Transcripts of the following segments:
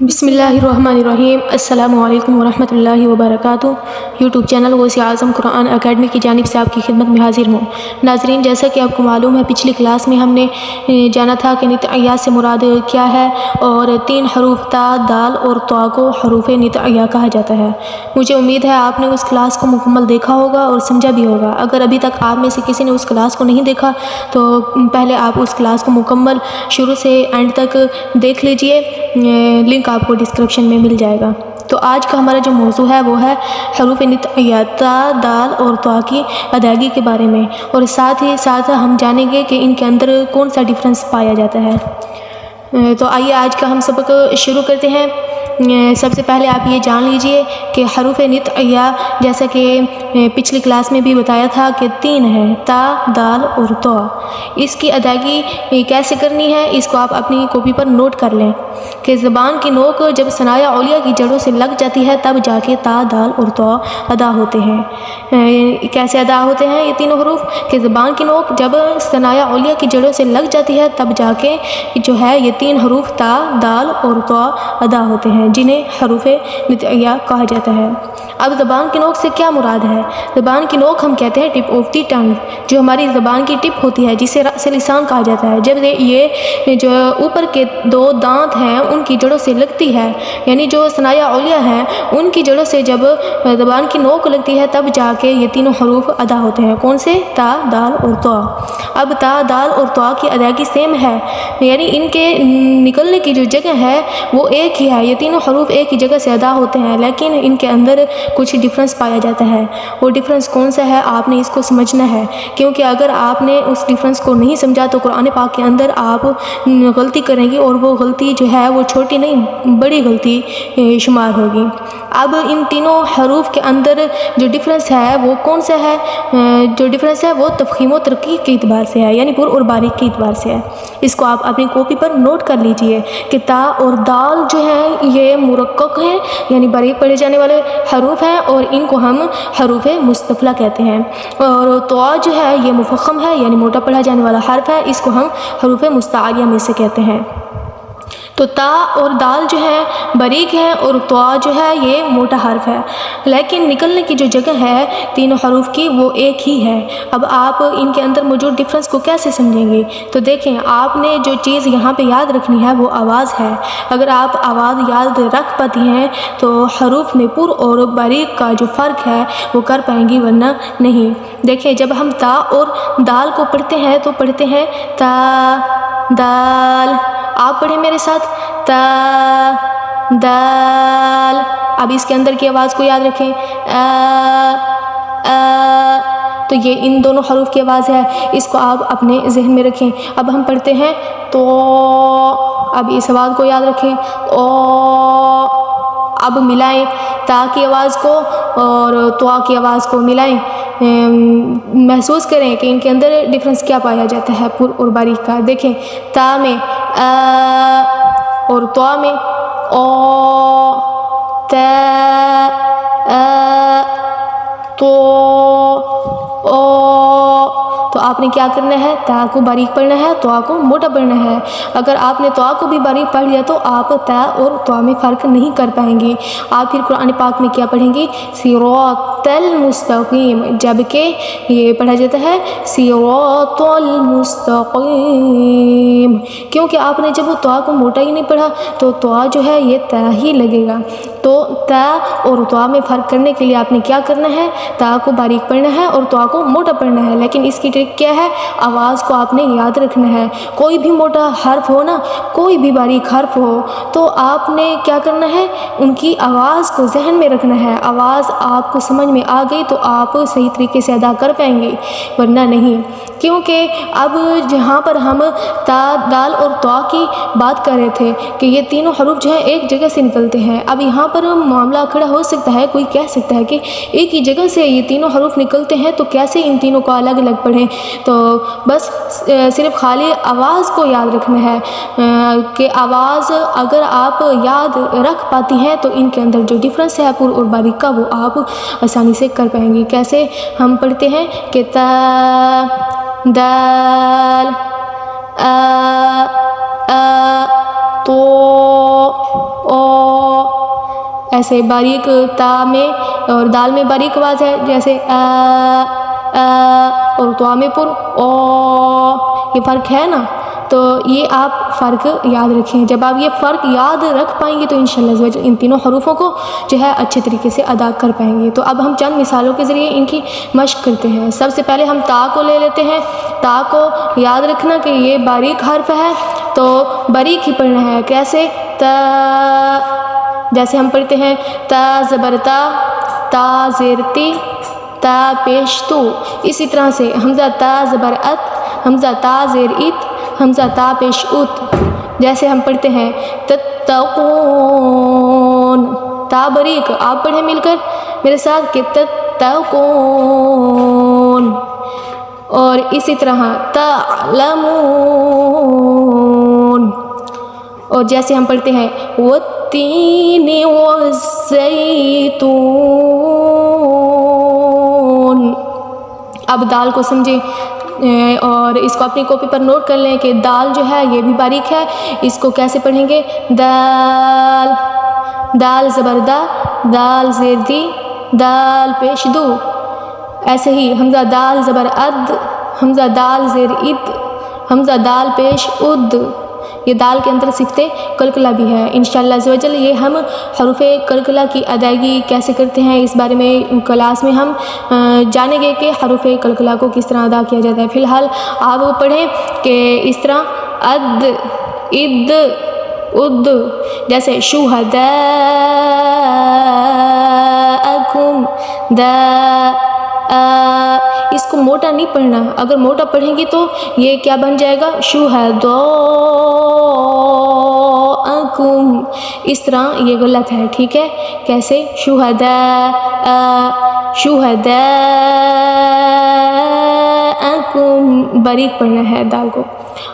بسم اللہ الرحمن الرحیم۔ السلام علیکم ورحمۃ اللہ وبرکاتہ۔ یوٹیوب چینل غوث اعظم قرآن اکیڈمی کی جانب سے آپ کی خدمت میں حاضر ہوں۔ ناظرین، جیسا کہ آپ کو معلوم ہے، پچھلی کلاس میں ہم نے جانا تھا کہ نطعیات سے مراد کیا ہے، اور 3 حروف تا، دال اور طا کو حروف نطعیہ کہا جاتا ہے۔ مجھے امید ہے آپ نے اس کلاس کو مکمل دیکھا ہوگا اور سمجھا بھی ہوگا۔ اگر ابھی تک آپ میں سے کسی نے اس کلاس کو نہیں دیکھا تو پہلے آپ اس کلاس کو مکمل شروع سے اینڈ تک دیکھ لیجئے، لنک آپ کو ڈسکرپشن میں مل جائے گا۔ تو آج کا ہمارا جو موضوع ہے وہ ہے حروف نطعیہ تا، دال اور طا کی ادائیگی کے بارے میں، اور ساتھ ہی ساتھ ہم جانیں گے کہ ان کے اندر کون سا ڈفرینس پایا جاتا ہے۔ تو آئیے آج کا ہم سبق شروع کرتے ہیں۔ سب سے پہلے آپ یہ جان لیجئے کہ حروف نطعیہ، جیسا کہ پچھلی کلاس میں بھی بتایا تھا کہ 3 ہیں، تا، دال اور طا۔ اس کی ادائیگی کیسے کرنی ہے، اس کو آپ اپنی کاپی پر نوٹ کر لیں کہ زبان کی نوک جب ثنایا اولیہ کی جڑوں سے لگ جاتی ہے تب جا کے تا، دال اور طا ادا ہوتے ہیں۔ کیسے ادا ہوتے ہیں یہ تینوں حروف؟ کہ زبان کی نوک جب ثنایا اولیہ کی جڑوں سے لگ جاتی ہے تب جا کے جو ہے یہ 3 حروف تا، دال اور طا ادا ہوتے ہیں، جنہیں حروف نطعیہ کہا جاتا ہے۔ اب زبان کی نوک سے کیا مراد ہے؟ زبان کی نوک ہم کہتے ہیں ٹپ آف دی ٹنگ، جو ہماری زبان کی ٹپ ہوتی ہے، جسے رأس لسان کہا جاتا ہے۔ جب یہ جو اوپر کے 2 دانت ہیں ان کی جڑوں سے لگتی ہے، یعنی جو ثنایا اولیہ ہیں ان کی جڑوں سے جب زبان کی نوک لگتی ہے تب جا کے یہ تینوں حروف ادا ہوتے ہیں۔ کون سے؟ تا، دال اور طا۔ اب تا، دال اور طا کی ادائیگی سیم ہے، یعنی ان کے نکلنے کی جو جگہ ہے وہ ایک ہی ہے، یہ تینوں حروف ایک ہی جگہ سے ادا ہوتے ہیں، لیکن ان کے اندر کچھ ڈفرینس پایا جاتا ہے۔ وہ ڈفرینس کون سا ہے آپ نے اس کو سمجھنا ہے، کیونکہ اگر آپ نے اس ڈفرینس کو نہیں سمجھا تو قرآن پاک کے اندر آپ غلطی کریں گی، اور وہ غلطی جو ہے وہ چھوٹی نہیں بڑی غلطی شمار ہوگی۔ اب ان تینوں حروف کے اندر جو ڈفرینس ہے وہ کون سا ہے؟ جو ڈفرینس ہے وہ تفخیم و ترقیق کے اعتبار سے ہے، یعنی پر اور باریک کے اعتبار سے ہے۔ اس کو آپ اپنی کاپی پر نوٹ کر لیجئے کہ تا اور دال جو ہے یہ مرقق ہیں، یعنی باریک پڑھے جانے والے حروف ہیں، اور ان کو ہم حروف مستفلہ کہتے ہیں، اور طا جو ہے یہ مفخم ہے، یعنی موٹا پڑھا جانے والا حرف ہے، اس کو ہم حروف مستعالیہ میں سے کہتے ہیں۔ تو تا اور دال جو ہے باریک ہے اور طا جو ہے یہ موٹا حرف ہے، لیکن نکلنے کی جو جگہ ہے تینوں حروف کی وہ ایک ہی ہے۔ اب آپ ان کے اندر موجود ڈفرینس کو کیسے سمجھیں گے؟ تو دیکھیں، آپ نے جو چیز یہاں پہ یاد رکھنی ہے وہ آواز ہے۔ اگر آپ آواز یاد رکھ پاتی ہیں تو حروف میں پر اور باریک کا جو فرق ہے وہ کر پائیں گی، ورنہ نہیں۔ دیکھیں، جب ہم تا اور دال کو پڑھتے ہیں تو پڑھتے ہیں تا، دال۔ آپ پڑھیں میرے ساتھ، تا، دال۔ اب اس کے اندر کی آواز کو یاد رکھیں، تو یہ ان دونوں حروف کی آواز ہے، اس کو آپ اپنے ذہن میں رکھیں۔ اب ہم پڑھتے ہیں تو، اب اس آواز کو یاد رکھیں، او۔ اب ملائیں تا کی آواز کو اور طا کی آواز کو ملائیں، محسوس کریں کہ ان کے اندر ڈفرینس کیا پایا جاتا ہے پر اور باریک کا۔ دیکھیں، تا میں اور طا میں او، تا، تو، او۔ تو آپ نے کیا کرنا ہے؟ تا کو باریک پڑھنا ہے، طا کو موٹا پڑھنا ہے۔ اگر آپ نے طا کو بھی باریک پڑھ لیا تو آپ تا اور طا میں فرق نہیں کر پائیں گے۔ آپ پھر قرآن پاک میں کیا پڑھیں گے؟ صراط المستقیم، جبکہ یہ پڑھا جاتا ہے صراط المستقیم، کیونکہ آپ نے جب طا کو موٹا ہی نہیں پڑھا تو طا جو ہے یہ تا ہی لگے گا۔ تو تا اور طا میں فرق کرنے کے لیے آپ نے کیا کرنا ہے؟ تا کو باریک پڑھنا ہے اور طا کو موٹا پڑھنا ہے، لیکن اس کی ٹرک کیا ہے؟ آواز کو آپ نے یاد رکھنا ہے۔ کوئی بھی موٹا حرف ہو نا، کوئی بھی باریک حرف ہو، تو آپ نے کیا کرنا ہے؟ ان کی آواز کو ذہن میں رکھنا ہے۔ آواز آپ کو سمجھ میں آ گئی تو آپ صحیح طریقے سے ادا کر پائیں گے، ورنہ نہیں۔ کیونکہ اب جہاں پر ہم تا، دال اور طا کی بات کر رہے تھے کہ یہ تینوں حروف جو ہیں ایک جگہ سے نکلتے ہیں، اب یہاں پر معاملہ کھڑا ہو سکتا ہے، کوئی کہہ سکتا ہے کہ ایک ہی جگہ سے یہ تینوں حروف نکلتے ہیں تو کیسے ان تینوں کو الگ الگ پڑھیں؟ تو بس صرف خالی آواز کو یاد رکھنا ہے، کہ آواز اگر آپ یاد رکھ پاتی ہیں تو ان کے اندر جو ڈفرینس ہے پر اور باریک کا وہ آپ آسانی سے کر پائیں گے۔ کیسے؟ ہم پڑھتے ہیں کہ تا، دال، تو، او، ایسے باریک تا میں اور دال میں باریک آواز ہے، جیسے اور طا میں پر او، یہ فرق ہے نا، تو یہ آپ فرق یاد رکھیں۔ جب آپ یہ فرق یاد رکھ پائیں گے تو انشاءاللہ ان تینوں حروفوں کو جو ہے اچھے طریقے سے ادا کر پائیں گے۔ تو اب ہم چند مثالوں کے ذریعے ان کی مشق کرتے ہیں۔ سب سے پہلے ہم تا کو لے لیتے ہیں۔ تا کو یاد رکھنا کہ یہ باریک حرف ہے تو باریک ہی پڑھنا ہے۔ کیسے؟ تا، جیسے ہم پڑھتے ہیں تا زبر تا، تا زیر تی، تا پیش تو۔ اسی طرح سے حمزہ تا زبر ات، حمزہ تا زیر ات، حمزہ تا پیش ات۔ جیسے ہم پڑھتے ہیں تتقون، تا باریک، آپ پڑھیں مل کر میرے ساتھ کہ تتقون۔ اور اسی طرح تعلمون۔ اور جیسے ہم پڑھتے ہیں والتین والزیتون۔ اب دال کو سمجھیں اور اس کو اپنی کاپی پر نوٹ کر لیں کہ دال جو ہے یہ بھی باریک ہے، اس کو کیسے پڑھیں گے؟ دال، دال زبر دا، دال زیر دی، دال پیش دو۔ ایسے ہی حمزہ دال زبر اد، حمزہ دال زیر اد، حمزہ دال پیش اد۔ یہ دال کے اندر صفت قلقلہ بھی ہے۔ انشاءاللہ عز و جل یہ ہم حروف قلقلہ کی ادائیگی کیسے کرتے ہیں اس بارے میں کلاس میں ہم جانیں گے کہ حروف قلقلہ کو کس طرح ادا کیا جاتا ہے۔ فی الحال آپ پڑھیں کہ اس طرح اد، اد، اد۔ جیسے شہداءکم، دا، اس کو موٹا نہیں پڑھنا، اگر موٹا پڑھیں گی تو یہ کیا بن جائے گا؟ شہداءکم۔ اس طرح یہ غلط ہے، ٹھیک ہے؟ کیسے؟ شہداء، شہداءکم، باریک پڑھنا ہے دال کو۔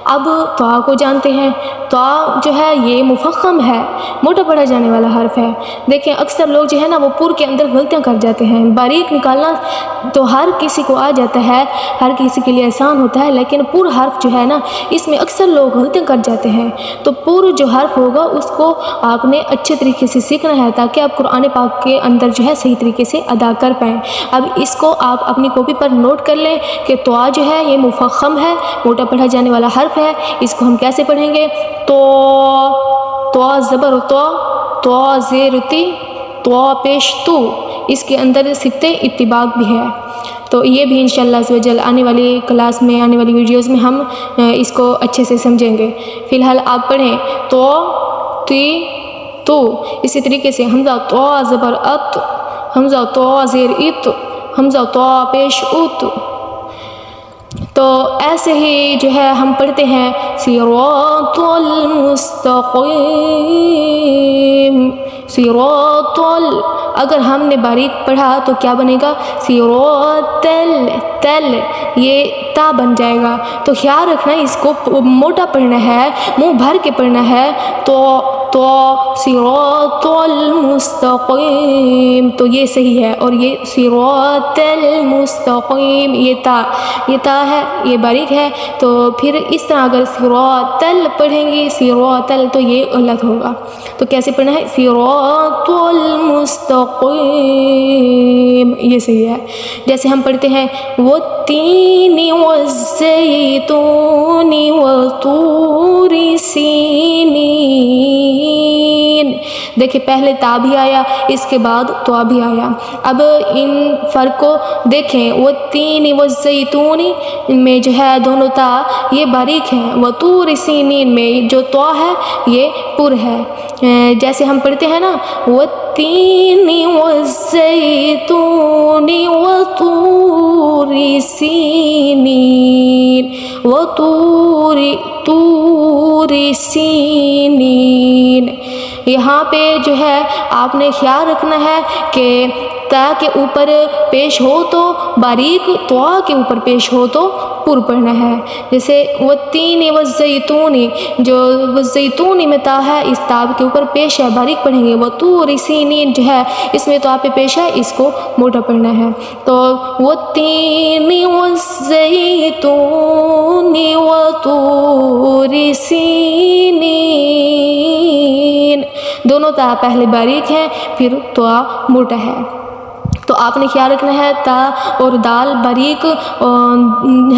اب طا کو جانتے ہیں۔ طا جو ہے یہ مفخم ہے، موٹا پڑھا جانے والا حرف ہے۔ دیکھیں اکثر لوگ جو ہے نا وہ پور کے اندر غلطیاں کر جاتے ہیں۔ باریک نکالنا تو ہر کسی کو آ جاتا ہے، ہر کسی کے لیے آسان ہوتا ہے، لیکن پور حرف جو ہے نا اس میں اکثر لوگ غلطیاں کر جاتے ہیں۔ تو پور جو حرف ہوگا اس کو آپ نے اچھے طریقے سے سیکھنا ہے تاکہ آپ قرآن پاک کے اندر جو ہے صحیح طریقے سے ادا کر پائیں۔ اب اس کو آپ اپنی کاپی پر نوٹ کر لیں کہ طا جو ہے یہ مفخم ہے، موٹا پڑھا جانے والا حرف ہے۔ اس کو ہم کیسے پڑھیں گے؟ تو، طا زبر طا، طا زیر تی، طا پیش تو۔ اس کے اندر صفت اتباق بھی ہے۔ تو یہ بھی انشاءاللہ عز و جل آنے والی کلاس میں، آنے والی ویڈیوز میں ہم اس کو اچھے سے سمجھیں گے۔ فی الحال آپ پڑھیں تو، تی، تو۔ اسی طریقے سے حمزہ طا زبر ات، حمزہ طا زیر ات، حمزہ طا پیش ات۔ تو ایسے ہی جو ہے ہم پڑھتے ہیں صراط المستقیم، صراط، اگر ہم نے باریک پڑھا تو کیا بنے گا؟ صراط، تل، یہ تا بن جائے گا۔ تو خیال رکھنا اس کو موٹا پڑھنا ہے، منہ بھر کے پڑھنا ہے۔ تو صراط المستقیم، تو یہ صحیح ہے۔ اور یہ صراط المستقیم، یہ تا ہے، یہ باریک ہے۔ تو پھر اس طرح اگر صراط پڑھیں گی، صراط تو یہ غلط ہوگا۔ تو کیسے پڑھنا ہے؟ صراط المستقیم، یہ صحیح ہے۔ جیسے ہم پڑھتے ہیں والتین والزیتون وطور سینین۔ دیکھیں پہلے تا بھی آیا، اس کے بعد طا بھی آیا۔ اب ان فرق کو دیکھیں، والتین والزیتون میں جو ہے دونوں تا یہ باریک ہیں، وطور سینین میں جو طا ہے یہ پر ہے۔ جیسے ہم پڑھتے ہیں نا والتین والزیتون وطور سینین، وطور سینین۔ یہاں پہ جو ہے آپ نے خیال رکھنا ہے کہ تا کے اوپر پیش ہو تو باریک، طوا کے اوپر پیش ہو تو پر پڑھنا ہے۔ جیسے والتین والزیتون، جو والزیتون میں تا ہے اس تا کے اوپر پیش ہے باریک پڑھیں گے، وطور سینین جو ہے اس میں تو پہ پیش ہے اس کو موٹا پڑھنا ہے۔ تو والتین والزیتون وطور سینین، دونوں تا پہلے باریک ہیں پھر طوا موٹا ہے۔ تو آپ نے خیال رکھنا ہے تا اور دال باریک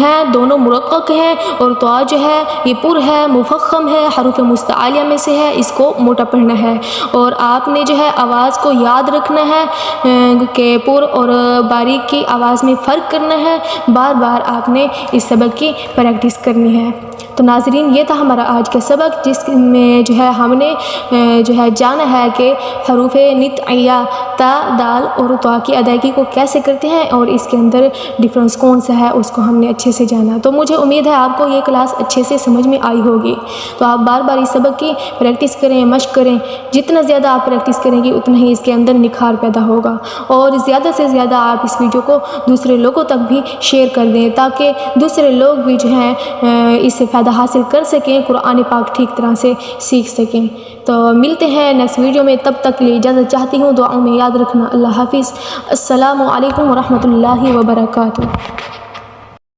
ہیں، دونوں مرقق ہیں، اور طوا جو ہے یہ پر ہے، مفخم ہے، حروف مستعلیہ میں سے ہے، اس کو موٹا پڑھنا ہے۔ اور آپ نے جو ہے آواز کو یاد رکھنا ہے کہ پر اور باریک کی آواز میں فرق کرنا ہے، بار بار آپ نے اس سبق کی پریکٹس کرنی ہے۔ تو ناظرین یہ تھا ہمارا آج کا سبق، جس میں جو ہے ہم نے جو ہے جانا ہے کہ حروف نطعیہ تا، دال اور طوا کی ادائیگی کو کیسے کرتے ہیں اور اس کے اندر ڈفرینس کون سا ہے اس کو ہم نے اچھے سے جانا۔ تو مجھے امید ہے آپ کو یہ کلاس اچھے سے سمجھ میں آئی ہوگی۔ تو آپ بار بار اس سبق کی پریکٹس کریں، مشق کریں، جتنا زیادہ آپ پریکٹس کریں گی اتنا ہی اس کے اندر نکھار پیدا ہوگا، اور زیادہ سے زیادہ آپ اس ویڈیو کو دوسرے لوگوں تک بھی شیئر کر دیں تاکہ دوسرے لوگ بھی جو ہیں اس سے فائدہ حاصل کر سکیں، قرآن پاک ٹھیک طرح سے سیکھ سکیں۔ تو ملتے ہیں نیکسٹ ویڈیو میں، تب تک کے لیے اجازت چاہتی ہوں، دعاؤں میں یاد رکھنا۔ اللہ حافظ، السلام علیکم ورحمۃ اللہ وبرکاتہ۔